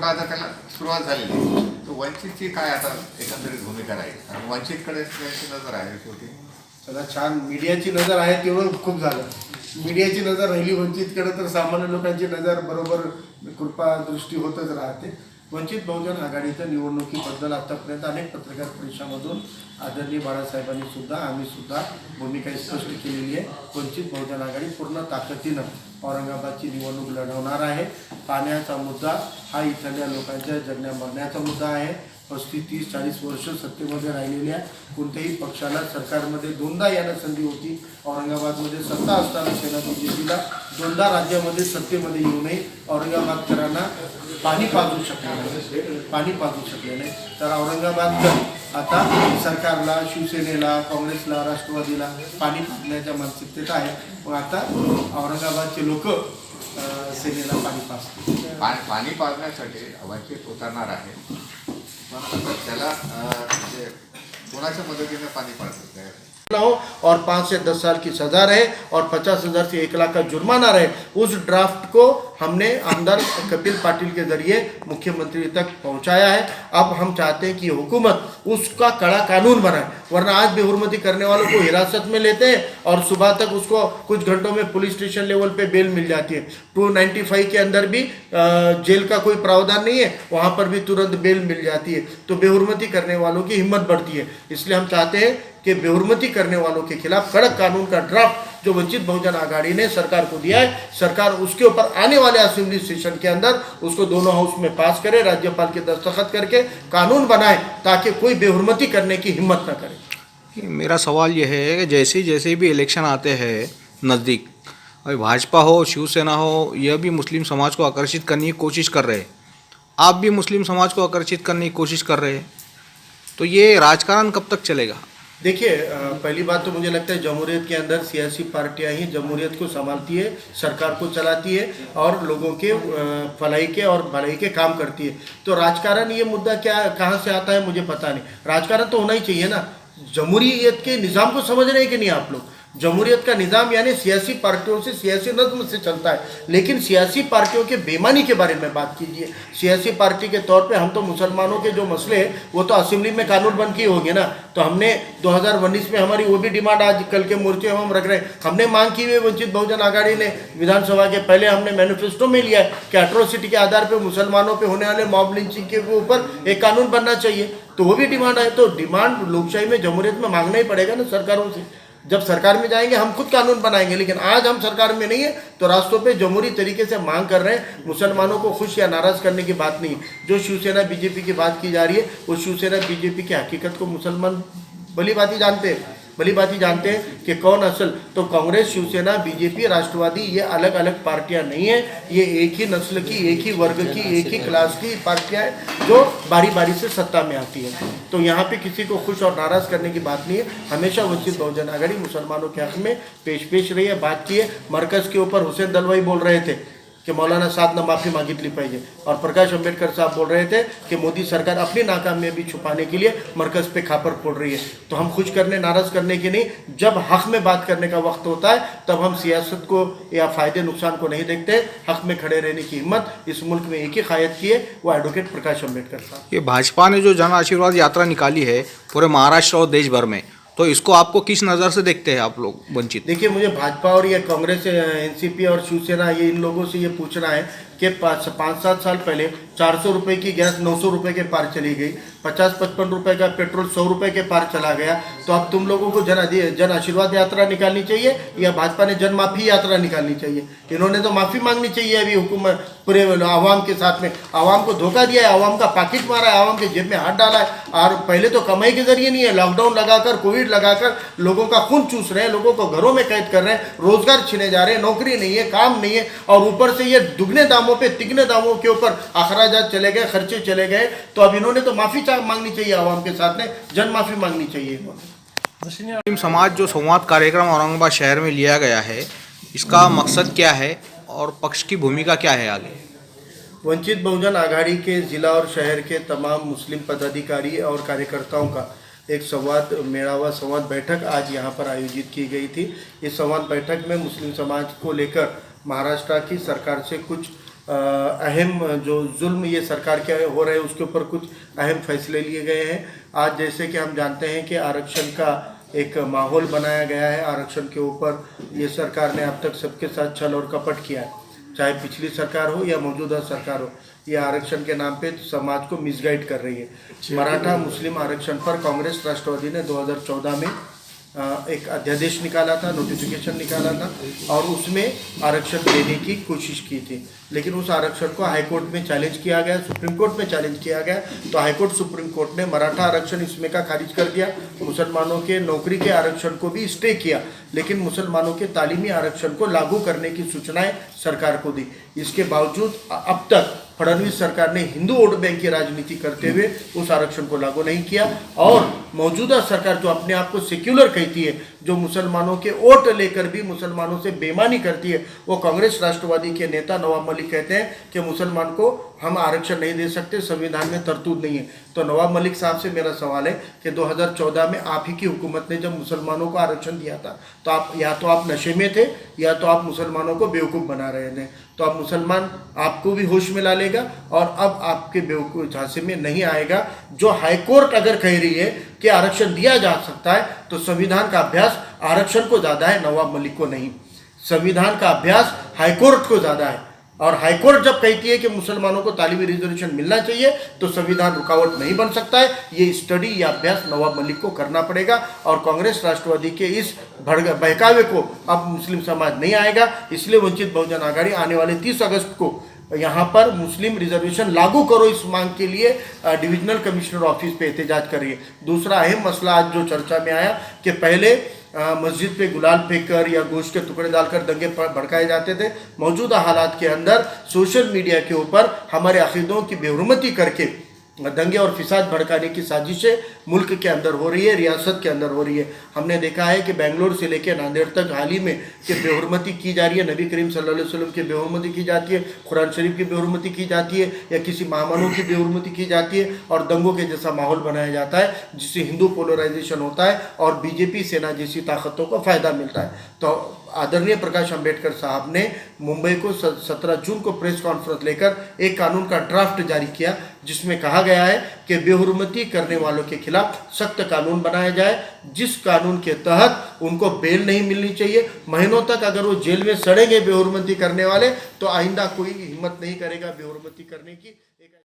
छोटा आता त्याला सुरुवात झालेली आहे. तर वंचितची काय आता एकंदरीत भूमिका राहील आणि वंचितकडे त्यांची नजर आहे शेवटी. चला छान, मीडियाची नजर आहे तेवढं खूप झालं. मीडियाची नजर राहिली वंचितकडे तर सामान्य लोकांची नजर बरोबर कृपा दृष्टी होतच राहते. वंचित बहुजन आघाडीच्या निवडणुकीबद्दल आतापर्यंत अनेक पत्रकार परिषदामधून आदरणीय बाळासाहेबांनी सुद्धा आम्ही सुद्धा भूमिका स्पष्ट केलेली आहे. वंचित बहुजन आघाडी पूर्ण ताकदीनं औरंगाबादची निवडणूक लढवणार आहे. पाण्याचा मुद्दा हा इथल्या लोकांच्या जगण्या मरण्याचा मुद्दा आहे. 35, 30, 40 वर्ष सत्तेमध्ये राहिलेल्या कोणत्याही पक्षाला सरकारमध्ये दोनदा यायला संधी होती. औरंगाबादमध्ये सत्ता असताना सेना बीजेपीला दोनदा राज्यामध्ये सत्तेमध्ये येऊ नये. औरंगाबादकरांना पाणी पाजू शकले नाही. तर औरंगाबादकर आता सरकारला, शिवसेनेला, काँग्रेसला, राष्ट्रवादीला पाणी पाजण्याच्या मानसिकतेत आहे. मग आता औरंगाबादचे लोक सेनेला पाणी पाजतील. पाणी पाजण्यासाठी वंचित उतरणार आहे. पण आता त्याला म्हणजे कोणाच्या मदतीने पाणी पाजत आहे हो और 5 से 10 साल की सजा रहे और 50,000 से 1 लाख का जुर्माना रहे. उस ड्राफ्ट को हमने आमदार कपिल पाटिल के जरिए मुख्यमंत्री तक पहुंचाया है. अब हम चाहते हैं कि हुकूमत उसका कड़ा कानून बनाए, वरना आज बेहुरमती करने वालों को हिरासत में लेते हैं और सुबह तक उसको कुछ घंटों में पुलिस स्टेशन लेवल पे बेल मिल जाती है. 295 के अंदर भी जेल का कोई प्रावधान नहीं है, वहाँ पर भी तुरंत बेल मिल जाती है. तो बेहुरमती करने वालों की हिम्मत बढ़ती है. इसलिए हम चाहते हैं कि बेहुरमती करने वालों के खिलाफ कड़क कानून का ड्राफ्ट जो वंचित बहुजन आघाड़ी ने सरकार को दिया है, सरकार उसके ऊपर आने वाले असेंबली सेशन के अंदर उसको दोनों हाउस में पास करे, राज्यपाल के दस्तखत करके कानून बनाए ताकि कोई बेहुरमती करने की हिम्मत न करे. मेरा सवाल यह है कि जैसे भी इलेक्शन आते हैं नज़दीक, और भाजपा हो, शिवसेना हो, यह भी मुस्लिम समाज को आकर्षित करने की कोशिश कर रहे हैं. आप भी मुस्लिम समाज को आकर्षित करने की कोशिश कर रहे हैं. तो ये राजकारण कब तक चलेगा? देखिए, पहली बात तो मुझे लगता है जमहूरियत के अंदर सियासी पार्टियां ही जमहूरियत को संभालती है, सरकार को चलाती है और लोगों के भलाई के और भलाई के काम करती है. तो राजकारण ये मुद्दा क्या कहाँ से आता है मुझे पता नहीं. राजकारण तो होना ही चाहिए ना. जमहूरियत के निज़ाम को समझ रहे हैं कि नहीं आप लोग? जमहूरियत का निज़ाम यानी सियासी पार्टियों से, सियासी नज़्म से चलता है. लेकिन सियासी पार्टियों के बेईमानी के बारे में बात कीजिए. सियासी पार्टी के तौर पे हम तो मुसलमानों के जो मसले हैं वो तो असेंबली में कानून बन के होंगे ना. तो हमने 2019 में हमारी वो भी डिमांड आज कल के मोर्चे हम रख रहे हैं. हमने मांग की हुई वंचित बहुजन आघाड़ी ने विधानसभा के पहले हमने मैनिफेस्टो में लिया है कि एट्रोसिटी के आधार पर मुसलमानों पर होने वाले मॉब लिंचिंग के ऊपर एक कानून बनना चाहिए. तो वो भी डिमांड है. तो डिमांड लोकशाही में, जमहूरियत में मांगना ही पड़ेगा ना सरकारों से. जब सरकार में जाएंगे हम खुद कानून बनाएंगे. लेकिन आज हम सरकार में नहीं है तो रास्तों पे जमहूरी तरीके से मांग कर रहे हैं. मुसलमानों को खुश या नाराज करने की बात नहीं. जो शिवसेना बीजेपी की बात की जा रही है वो शिवसेना बीजेपी की हकीकत को मुसलमान भली भांति जानते हैं कि कौन असल. तो कांग्रेस, शिवसेना, बीजेपी, राष्ट्रवादी ये अलग अलग पार्टियां नहीं है. ये एक ही नस्ल की, एक ही वर्ग की, एक ही क्लास की पार्टियां हैं जो बारी बारी से सत्ता में आती है. तो यहाँ पे किसी को खुश और नाराज करने की बात नहीं है. हमेशा वंचित बहुजन आघाड़ी मुसलमानों के हक में पेश रही है, बात की है. मरकज़ के ऊपर हुसैन दलवाई बोल रहे थे कि मौलाना साद ने माफ़ी मागितली पाहिजे और प्रकाश अंबेडकर साहब बोल रहे थे कि मोदी सरकार अपनी नाकामयाबी छुपाने के लिए मरकज़ पे खापर फोड़ रही है. तो हम खुश करने, नाराज़ करने की नहीं. जब हक़ में बात करने का वक्त होता है तब हम सियासत को या फ़ायदे नुकसान को नहीं देखते. हक़ में खड़े रहने की हिम्मत इस मुल्क में एक ही क़ायद की है, वो एडवोकेट प्रकाश अंबेडकर साहब. ये भाजपा ने जो जन आशीर्वाद यात्रा निकाली है पूरे महाराष्ट्र और देश भर में, तो इसको आपको किस नज़र से देखते हैं आप लोग वंचित? देखिए, मुझे भाजपा और ये कांग्रेस, एनसीपी और शिवसेना, ये इन लोगों से ये पूछना है कि 5-7 साल पहले 400 रुपये की गैस 900 रुपये के पार चली गई, 50-55 रुपये का पेट्रोल 100 रुपये के पार चला गया. तो अब तुम लोगों को जन आशीर्वाद यात्रा निकालनी चाहिए या भाजपा ने जन माफ़ी यात्रा निकालनी चाहिए? इन्होंने तो माफ़ी मांगनी चाहिए अभी हुकूमत पूरे आवाम के साथ में. आवाम को धोखा दिया है, आवाम का पाकिट मारा है, आवाम के जेब में हाथ डाला है. और पहले तो कमाई के जरिए नहीं है, लॉकडाउन लगाकर, कोविड लगाकर लोगों का खून चूस रहे हैं, लोगों को घरों में कैद कर रहे हैं, रोजगार छीने जा रहे हैं, नौकरी नहीं है, काम नहीं है. और ऊपर से ये दुगने दामों पे, तिगने दामों के ऊपर अखराजात चले गए, खर्चे चले गए. तो अब इन्होंने तो माफ़ी मांगनी चाहिए आवाम के साथ में, जन माफ़ी मांगनी चाहिए. मुस्लिम समाज जो संवाद कार्यक्रम औरंगाबाद शहर में लिया गया है, इसका मकसद क्या है और पक्ष की भूमिका क्या है आगे? वंचित बहुजन आघाड़ी के ज़िला और शहर के तमाम मुस्लिम पदाधिकारी और कार्यकर्ताओं का एक संवाद बैठक आज यहाँ पर आयोजित की गई थी. इस संवाद बैठक में मुस्लिम समाज को लेकर महाराष्ट्र की सरकार से कुछ अहम जो जुल्म ये सरकार के हो रहे हैं उसके ऊपर कुछ अहम फैसले लिए गए हैं। आज जैसे कि हम जानते हैं कि आरक्षण का एक माहौल बनाया गया है, आरक्षण के ऊपर ये सरकार ने अब तक सबके साथ छल और कपट किया है, चाहे पिछली सरकार हो या मौजूदा सरकार हो। ये आरक्षण के नाम पे समाज को मिसगाइड कर रही है। मराठा मुस्लिम आरक्षण पर कांग्रेस राष्ट्रवादी ने 2014 में एक अध्यादेश निकाला था, नोटिफिकेशन निकाला था और उसमें आरक्षण देने की कोशिश की थी, लेकिन उस आरक्षण को हाईकोर्ट में चैलेंज किया गया, सुप्रीम कोर्ट में चैलेंज किया गया। तो हाईकोर्ट सुप्रीम कोर्ट ने मराठा आरक्षण इसमें का खारिज कर दिया, मुसलमानों के नौकरी के आरक्षण को भी स्टे किया, लेकिन मुसलमानों के तालीमी आरक्षण को लागू करने की सूचनाएं सरकार को दी। इसके बावजूद अब तक फडणवीस सरकार ने हिंदू वोट बैंक की राजनीति करते हुए उस आरक्षण को लागू नहीं किया और मौजूदा सरकार जो अपने आप को सेक्युलर कहती है, जो मुसलमानों के वोट लेकर भी मुसलमानों से बेईमानी करती है, वो कांग्रेस राष्ट्रवादी के नेता नवाब मलिक कहते हैं कि मुसलमान को हम आरक्षण नहीं दे सकते, संविधान में तरतूद नहीं है। तो नवाब मलिक साहब से मेरा सवाल है कि 2014 में आप ही की हुकूमत ने जब मुसलमानों को आरक्षण दिया था तो आप या तो आप नशे में थे या तो आप मुसलमानों को बेवकूफ़ बना रहे थे। तो अब मुसलमान आपको भी होश में ला लेगा और अब आपके बेवकूफ़ झांसे में नहीं आएगा। जो हाईकोर्ट अगर कह रही है कि आरक्षण दिया जा सकता है तो संविधान का अभ्यास आरक्षण को ज़्यादा है, नवाब मलिक को नहीं। संविधान का अभ्यास हाईकोर्ट को ज़्यादा है और हाईकोर्ट जब कहती है कि मुसलमानों को तालीमी रिजर्वेशन मिलना चाहिए तो संविधान रुकावट नहीं बन सकता है। ये स्टडी या अभ्यास नवाब मलिक को करना पड़ेगा और कांग्रेस राष्ट्रवादी के इस बहकावे को अब मुस्लिम समाज नहीं आएगा। इसलिए वंचित बहुजन आघाड़ी आने वाले 30 अगस्त को यहाँ पर मुस्लिम रिजर्वेशन लागू करो इस मांग के लिए डिविजनल कमिश्नर ऑफिस पे एहतजाज कर रही है। दूसरा अहम मसला आज जो चर्चा में आया कि पहले मस्जिद पे गुलाल फेंककर या गोश्त के टुकड़े डालकर दंगे भड़काए जाते थे। मौजूदा हालात के अंदर सोशल मीडिया के ऊपर हमारे अकीदों की बेहुरमती करके दंगे और फिसाद भड़काने की साजिशें मुल्क के अंदर हो रही है, रियासत के अंदर हो रही है। हमने देखा है कि बेंगलोर से लेकर नांदेड़ तक हाल ही में कि बेहुरमती की जा रही है, नबी करीम सल्लल्लाहु अलैहि वसल्लम की बेहुरमती की जाती है, कुरान शरीफ की बेहुरमती की जाती है या किसी महामानव की बेहुरमती की जाती है और दंगों के जैसा माहौल बनाया जाता है जिससे हिंदू पोलराइजेशन होता है और बीजेपी सेना जैसी ताकतों को फ़ायदा मिलता है। तो आदरणीय प्रकाश अंबेडकर साहब ने मुंबई को 17 जून को प्रेस कॉन्फ्रेंस लेकर एक कानून का ड्राफ्ट जारी किया जिसमें कहा गया है कि बेहुरमती करने वालों के खिलाफ सख्त कानून बनाया जाए, जिस कानून के तहत उनको बेल नहीं मिलनी चाहिए। महीनों तक अगर वो जेल में सड़ेंगे बेहुरमती करने वाले तो आइंदा कोई हिम्मत नहीं करेगा बेहुरमती करने की।